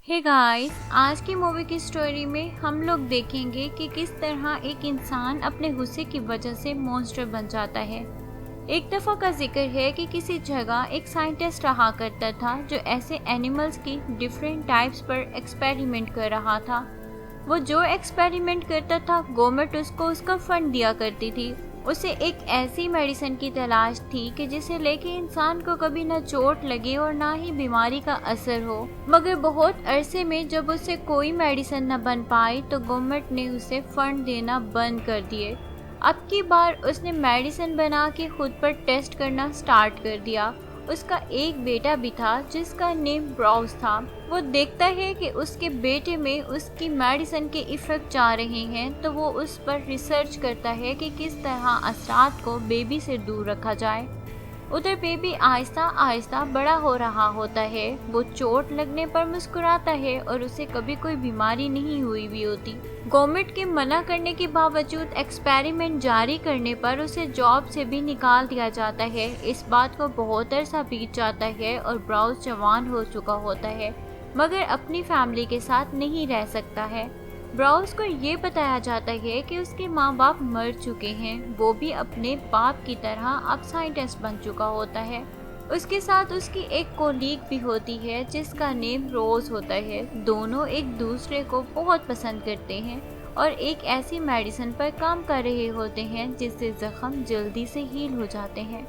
Hey guys, आज की movie की स्टोरी में हम लोग देखेंगे कि किस तरह एक इंसान अपने गुस्से की वजह से मॉन्स्टर बन जाता है। एक दफ़ा का जिक्र है कि किसी जगह एक साइंटिस्ट रहा करता था जो ऐसे एनिमल्स की डिफरेंट टाइप्स पर एक्सपेरिमेंट कर रहा था। वो जो एक्सपेरिमेंट करता था गवर्नमेंट उसको उसका फंड दिया करती थी। उसे एक ऐसी मेडिसिन की तलाश थी कि जिसे लेके इंसान को कभी न चोट लगे और ना ही बीमारी का असर हो। मगर बहुत अरसे में जब उसे कोई मेडिसिन न बन पाई तो गवर्नमेंट ने उसे फंड देना बंद कर दिए। अब की बार उसने मेडिसिन बना के खुद पर टेस्ट करना स्टार्ट कर दिया। उसका एक बेटा भी था जिसका नेम ब्राउज था। वो देखता है कि उसके बेटे में उसकी मेडिसिन के इफेक्ट जा रहे हैं तो वो उस पर रिसर्च करता है कि किस तरह असरात को बेबी से दूर रखा जाए। उधर बेबी आहिस्ता आहिस्ता बड़ा हो रहा होता है। वो चोट लगने पर मुस्कुराता है और उसे कभी कोई बीमारी नहीं हुई भी होती। गवर्नमेंट के मना करने के बावजूद एक्सपेरिमेंट जारी करने पर उसे जॉब से भी निकाल दिया जाता है। इस बात को बहुत अरसा बीत जाता है और ब्राउज जवान हो चुका होता है मगर अपनी फैमिली के साथ नहीं रह सकता है। ब्राउज को ये बताया जाता है कि उसके माँ बाप मर चुके हैं। वो भी अपने बाप की तरह अब साइंटिस्ट बन चुका होता है। उसके साथ उसकी एक कोलीग भी होती है जिसका नेम रोज होता है। दोनों एक दूसरे को बहुत पसंद करते हैं और एक ऐसी मेडिसिन पर काम कर रहे होते हैं जिससे जख्म जल्दी से हील हो जाते हैं।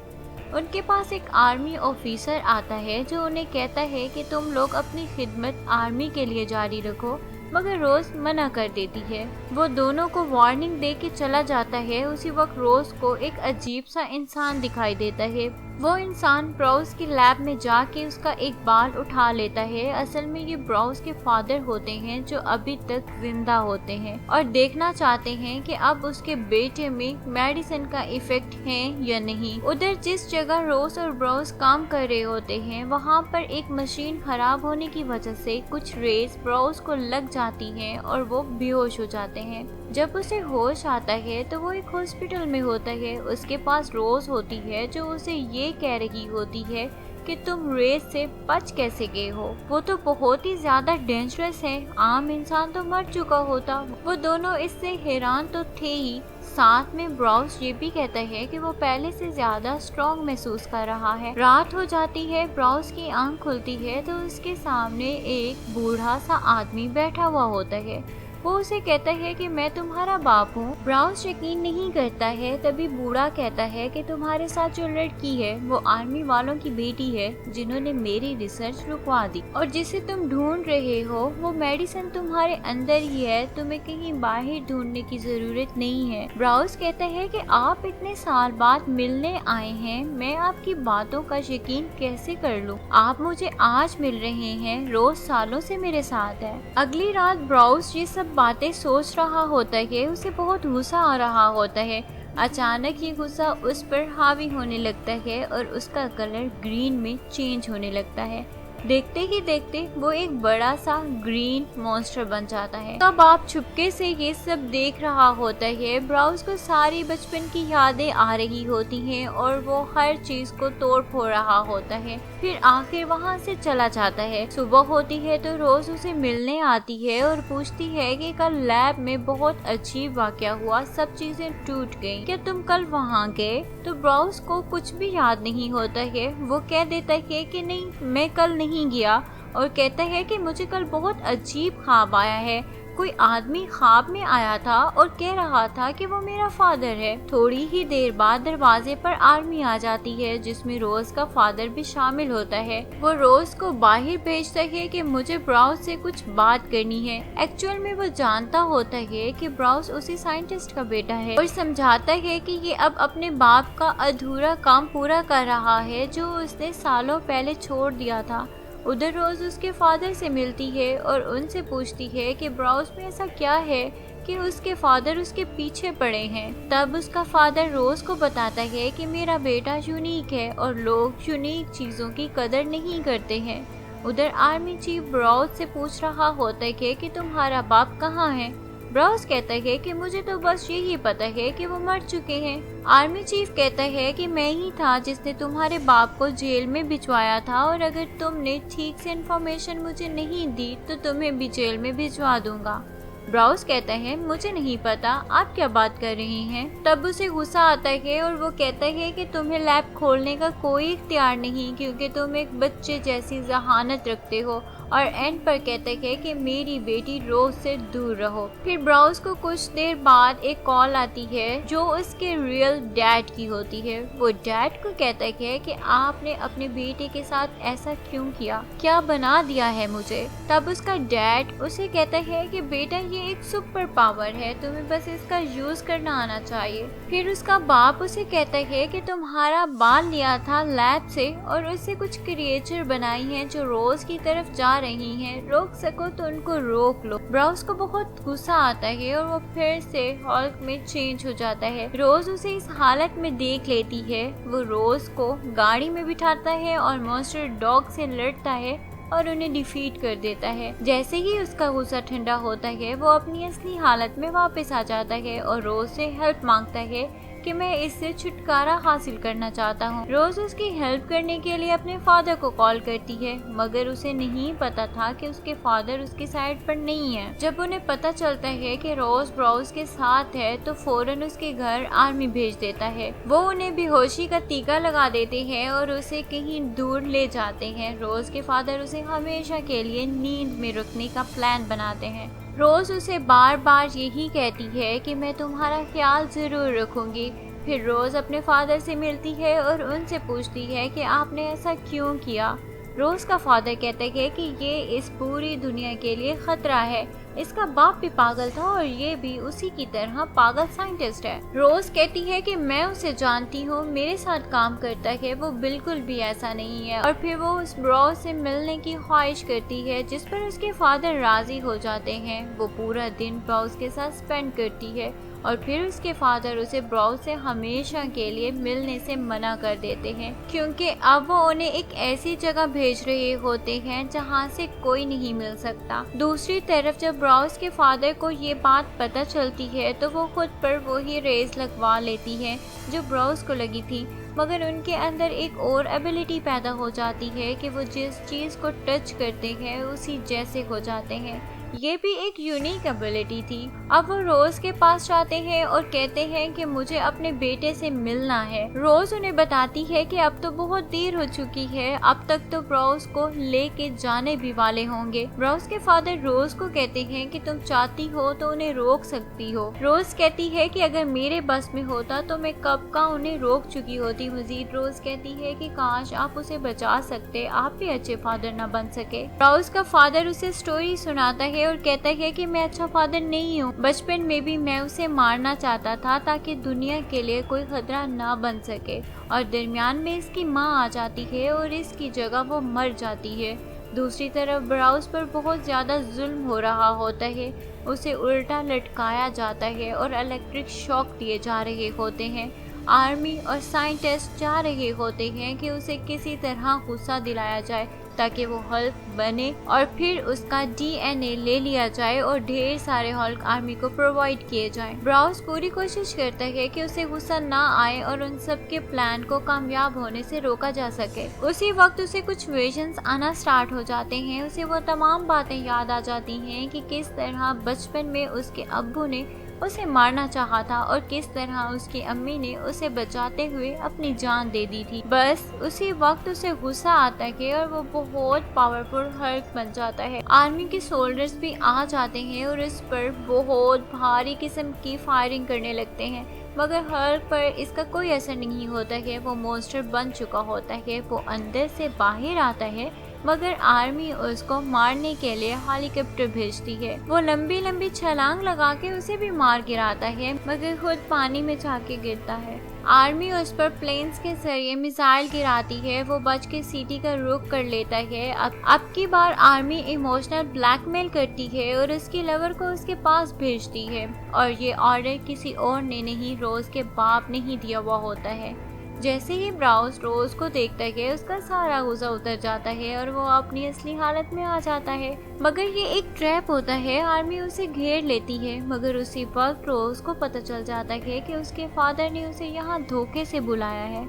उनके पास एक आर्मी ऑफिसर आता है जो उन्हें कहता है कि तुम लोग अपनी खिदमत आर्मी के लिए जारी रखो, मगर रोज मना कर देती है। वो दोनों को वार्निंग दे के चला जाता है। उसी वक्त रोज को एक अजीब सा इंसान दिखाई देता है। वो इंसान ब्राउज की लैब में जाके उसका एक बाल उठा लेता है। असल में ये ब्राउज के फादर होते हैं जो अभी तक जिंदा होते हैं और देखना चाहते हैं कि अब उसके बेटे में मेडिसिन का इफेक्ट है या नहीं। उधर जिस जगह रोज और ब्राउज काम कर रहे होते हैं वहाँ पर एक मशीन खराब होने की वजह से कुछ रेस ब्राउज को लग जाती हैं और वो बेहोश हो जाते हैं। जब उसे होश आता है तो वो एक हॉस्पिटल में होता है। उसके पास रोज होती है जो उसे ये कह रही होती है कि तुम रेस से बच कैसे गए हो, वो तो बहुत ही ज्यादा डेंजरस है, आम इंसान तो मर चुका होता। वो दोनों इससे हैरान तो थे ही, साथ में ब्राउज ये भी कहता है कि वो पहले से ज्यादा स्ट्रॉन्ग महसूस कर रहा है। रात हो जाती है, ब्राउज की आंख खुलती है तो उसके सामने एक बूढ़ा सा आदमी बैठा हुआ होता है। वो उसे कहता है कि मैं तुम्हारा बाप हूँ। ब्राउज यकीन नहीं करता है। तभी बूढ़ा कहता है कि तुम्हारे साथ जो लड़की है वो आर्मी वालों की बेटी है जिन्होंने मेरी रिसर्च रुकवा दी और जिसे तुम ढूंढ रहे हो वो मेडिसिन तुम्हारे अंदर ही है, तुम्हें कहीं बाहर ढूंढने की जरूरत नहीं है। ब्राउज कहता है कि आप इतने साल बाद मिलने आए हैं, मैं आपकी बातों का यकीन कैसे कर लूं? आप मुझे आज मिल रहे हैं, रोज सालों से मेरे साथ है। अगली रात ब्राउज ये सब बातें सोच रहा होता है। उसे बहुत गुस्सा आ रहा होता है। अचानक ये गुस्सा उस पर हावी होने लगता है और उसका कलर ग्रीन में चेंज होने लगता है। देखते ही देखते वो एक बड़ा सा ग्रीन मॉन्स्टर बन जाता है। तब आप चुपके से ये सब देख रहा होता है। ब्राउज को सारी बचपन की यादें आ रही होती हैं और वो हर चीज को तोड़ फोड़ रहा होता है। फिर आखिर वहाँ से चला जाता है। सुबह होती है तो रोज उसे मिलने आती है और पूछती है कि कल लैब में बहुत अजीब वाकया हुआ, सब चीजें टूट गयी, क्या तुम कल वहाँ गए? तो ब्राउज को कुछ भी याद नहीं होता है। वो कह देता है कि नहीं, मैं कल नहीं गया और कहता है कि मुझे कल बहुत अजीब ख्वाब आया है। कोई आदमी ख्वाब में आया था और कह रहा था कि वो मेरा फादर है। थोड़ी ही देर बाद दरवाजे पर आर्मी आ जाती है जिसमें रोज का फादर भी शामिल होता है। वो रोज को बाहर भेजता है कि मुझे ब्राउज से कुछ बात करनी है। एक्चुअल में वो जानता होता है कि ब्राउज उसी साइंटिस्ट का बेटा है और समझाता है कि ये अब अपने बाप का अधूरा काम पूरा कर रहा है जो उसने सालों पहले छोड़ दिया था। उधर रोज उसके फादर से मिलती है और उनसे पूछती है कि ब्राउज में ऐसा क्या है कि उसके फादर उसके पीछे पड़े हैं। तब उसका फादर रोज को बताता है कि मेरा बेटा यूनिक है और लोग यूनिक चीजों की कदर नहीं करते हैं। उधर आर्मी चीफ ब्राउज से पूछ रहा होता है कि तुम्हारा बाप कहाँ है? ब्राउस कहता है कि मुझे तो बस यही पता है कि वो मर चुके हैं। आर्मी चीफ कहता है कि मैं ही था जिसने तुम्हारे बाप को जेल में भिजवाया था और अगर तुमने ठीक से इन्फॉर्मेशन मुझे नहीं दी तो तुम्हें भी जेल में भिजवा दूंगा। ब्राउस कहता है मुझे नहीं पता आप क्या बात कर रही हैं। तब उसे गुस्सा आता है और वो कहता है कि तुम्हें लैब खोलने का कोई इख्तियार नहीं क्योंकि तुम एक बच्चे जैसी जहानत रखते हो, और एंड पर कहता है कि मेरी बेटी रोज से दूर रहो। फिर ब्राउस को कुछ देर बाद एक कॉल आती है जो उसके रियल डैड की होती है। वो डैड को कहता है कि आपने अपने बेटे के साथ ऐसा क्यों किया, क्या बना दिया है मुझे। तब उसका डैड उसे कहता है कि बेटा ये एक सुपर पावर है, तुम्हें बस इसका यूज करना आना चाहिए। फिर उसका बाप उसे कहता है कि तुम्हारा बाल लिया था लैब से और उससे कुछ क्रिएचर बनाई हैं जो रोज की तरफ जा रही हैं, रोक सको तो उनको रोक लो। ब्राउस को बहुत गुस्सा आता है और वो फिर से हल्क में चेंज हो जाता है। रोज उसे इस हालत में देख लेती है। वो रोज को गाड़ी में बिठाता है और मॉन्स्टर डॉग से लड़ता है और उन्हें डिफीट कर देता है। जैसे ही उसका गुस्सा ठंडा होता है वो अपनी असली हालत में वापस आ जाता है और रोज से हेल्प मांगता है कि मैं इससे छुटकारा हासिल करना चाहता हूँ। रोज उसकी हेल्प करने के लिए अपने फादर को कॉल करती है, मगर उसे नहीं पता था कि उसके फादर उसकी साइड पर नहीं है। जब उन्हें पता चलता है कि रोज ब्राउस के साथ है तो फौरन उसके घर आर्मी भेज देता है। वो उन्हें बेहोशी का टीका लगा देते हैं और उसे कहीं दूर ले जाते हैं। रोज के फादर उसे हमेशा के लिए नींद में रुकने का प्लान बनाते हैं। रोज उसे बार बार यही कहती है कि मैं तुम्हारा ख्याल जरूर रखूंगी। फिर रोज अपने फादर से मिलती है और उनसे पूछती है कि आपने ऐसा क्यों किया। रोज का फादर कहता है कि ये इस पूरी दुनिया के लिए खतरा है, इसका बाप भी पागल था और ये भी उसी की तरह पागल साइंटिस्ट है। रोज कहती है कि मैं उसे जानती हूँ, मेरे साथ काम करता है, वो बिल्कुल भी ऐसा नहीं है। और फिर वो उस ब्राउस से मिलने की ख्वाहिश करती है जिस पर उसके फादर राजी हो जाते हैं। वो पूरा दिन ब्राउस के साथ स्पेंड करती है और फिर उसके फादर उसे ब्राउस से हमेशा के लिए मिलने से मना कर देते हैं क्योंकि अब वो उन्हें एक ऐसी जगह भेज रहे होते हैं जहाँ से कोई नहीं मिल सकता। दूसरी तरफ जब ब्राउस के फादर को ये बात पता चलती है तो वो खुद पर वही रेस लगवा लेती है जो ब्राउस को लगी थी, मगर उनके अंदर एक और एबिलिटी पैदा हो जाती है कि वो जिस चीज को टच करते हैं उसी जैसे हो जाते हैं। ये भी एक यूनिक एबिलिटी थी। अब वो रोज के पास जाते हैं और कहते हैं कि मुझे अपने बेटे से मिलना है। रोज उन्हें बताती है कि अब तो बहुत देर हो चुकी है, अब तक तो ब्राउस को लेके जाने भी वाले होंगे। ब्राउस के फादर रोज को कहते हैं कि तुम चाहती हो तो उन्हें रोक सकती हो। रोज कहती है कि अगर मेरे बस में होता तो मैं कब का उन्हें रोक चुकी होती। मजीद रोज कहती है कि काश आप उसे बचा सकते, आप भी अच्छे फादर न बन सके। ब्राउस का फादर उसे स्टोरी सुनाता है और कहता है कि मैं अच्छा फादर नहीं हूँ, बचपन में भी मैं उसे मारना चाहता था ताकि दुनिया के लिए कोई खतरा ना बन सके। और दरमियान में इसकी माँ आ जाती है और इसकी जगह वो मर जाती है। दूसरी तरफ ब्राउस पर बहुत ज़्यादा जुल्म हो रहा होता है, उसे उल्टा लटकाया जाता है और इलेक्ट्रिक शॉक दिए जा रहे होते हैं। आर्मी और साइंटिस्ट चाह रहे होते हैं कि उसे किसी तरह गुस्सा दिलाया जाए ताकि वो हल्क बने और फिर उसका DNA ले लिया जाए और ढेर सारे हल्क आर्मी को प्रोवाइड किए जाएं। ब्राउस पूरी कोशिश करता है कि उसे गुस्सा ना आए और उन सब के प्लान को कामयाब होने से रोका जा सके। उसी वक्त उसे कुछ विजन्स आना स्टार्ट हो जाते हैं। उसे वो तमाम बातें याद आ जाती हैं कि किस तरह बचपन में उसके अब्बू ने उसे मारना चाहा था और किस तरह उसकी अम्मी ने उसे बचाते हुए अपनी जान दे दी थी। बस उसी वक्त उसे गुस्सा आता है और वो बहुत पावरफुल हल्क बन जाता है। आर्मी के सोल्जर्स भी आ जाते हैं और इस पर बहुत भारी किस्म की फायरिंग करने लगते हैं, मगर हल्क पर इसका कोई असर नहीं होता है। वो मॉन्स्टर बन चुका होता है। वो अंदर से बाहर आता है, मगर आर्मी उसको मारने के लिए हेलीकॉप्टर भेजती है। वो लंबी लंबी छलांग लगा के उसे भी मार गिराता है, मगर खुद पानी में जाके गिरता है। आर्मी उस पर प्लेन्स के जरिए मिसाइल गिराती है। वो बच के सिटी का रुख कर लेता है। अब की बार आर्मी इमोशनल ब्लैकमेल करती है और उसकी लवर को उसके पास भेजती है, और ये ऑर्डर किसी और ने नहीं, रोज के बाप ने ही दिया हुआ होता है। जैसे ही ब्राउस रोज को देखता है उसका सारा गुस्सा उतर जाता है और वो अपनी असली हालत में आ जाता है। मगर ये एक ट्रैप होता है। आर्मी उसे घेर लेती है, मगर उसी वक्त रोज को पता चल जाता है कि उसके फादर ने उसे यहाँ धोखे से बुलाया है।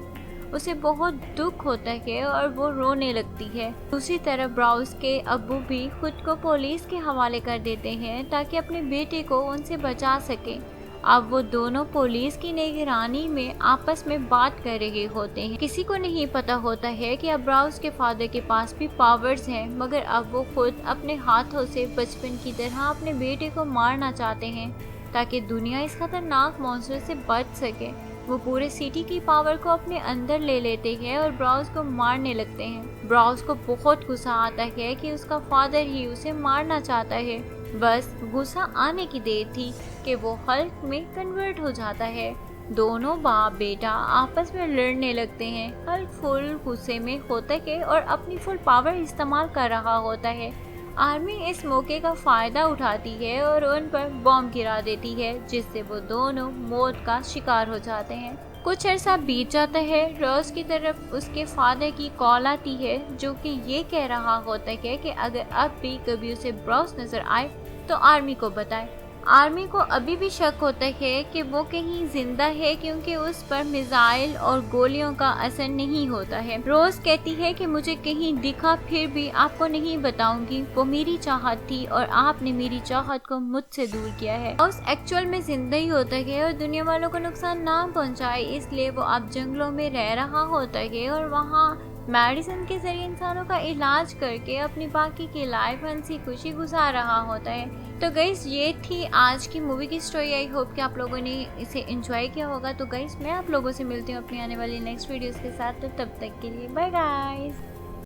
उसे बहुत दुख होता है और वो रोने लगती है। दूसरी तरफ ब्राउस के अब्बू भी खुद को पुलिस के हवाले कर देते हैं ताकि अपने बेटे को उनसे बचा सके। अब वो दोनों पुलिस की निगरानी में आपस में बात कर रहे होते हैं। किसी को नहीं पता होता है कि अब ब्राउस के फादर के पास भी पावर्स हैं, मगर अब वो खुद अपने हाथों से बचपन की तरह अपने बेटे को मारना चाहते हैं ताकि दुनिया इस खतरनाक मॉन्स्टर से बच सके। वो पूरे सिटी की पावर को अपने अंदर ले लेते हैं और ब्राउस को मारने लगते हैं। ब्राउस को बहुत गुस्सा आता है कि उसका फादर ही उसे मारना चाहता है। बस गुस्सा आने की देर थी कि वो हल्क में कन्वर्ट हो जाता है। दोनों बाप बेटा आपस में लड़ने लगते हैं। हल्क फुल गुस्से में होता है और अपनी फुल पावर इस्तेमाल कर रहा होता है। आर्मी इस मौके का फायदा उठाती है और उन पर बॉम्ब गिरा देती है, जिससे वो दोनों मौत का शिकार हो जाते हैं। कुछ अरसा बीत जाता है। रोज की तरफ उसके फादर की कॉल आती है, जो कि ये कह रहा होता है कि अगर अब भी कभी उसे ब्राउस नजर आए तो आर्मी को बताए। आर्मी को अभी भी शक होता है कि वो कहीं जिंदा है, क्योंकि उस पर मिसाइल और गोलियों का असर नहीं होता है। रोज कहती है कि मुझे कहीं दिखा फिर भी आपको नहीं बताऊंगी, वो मेरी चाहत थी और आपने मेरी चाहत को मुझसे दूर किया है। उस एक्चुअल में जिंदा ही होता है और दुनिया वालों को नुकसान ना पहुंचाए, इसलिए वो अब जंगलों में रह रहा होता है और वहाँ मेडिसिन के जरिए इंसानों का इलाज करके अपनी बाकी की लाइफ हंसी खुशी गुजार रहा होता है। तो गाइस, ये थी आज की मूवी की स्टोरी। आई होप कि आप लोगों ने इसे एंजॉय किया होगा। तो गाइस, मैं आप लोगों से मिलती हूँ अपनी आने वाली नेक्स्ट वीडियोस के साथ। तो तब तक के लिए बाय गाइस।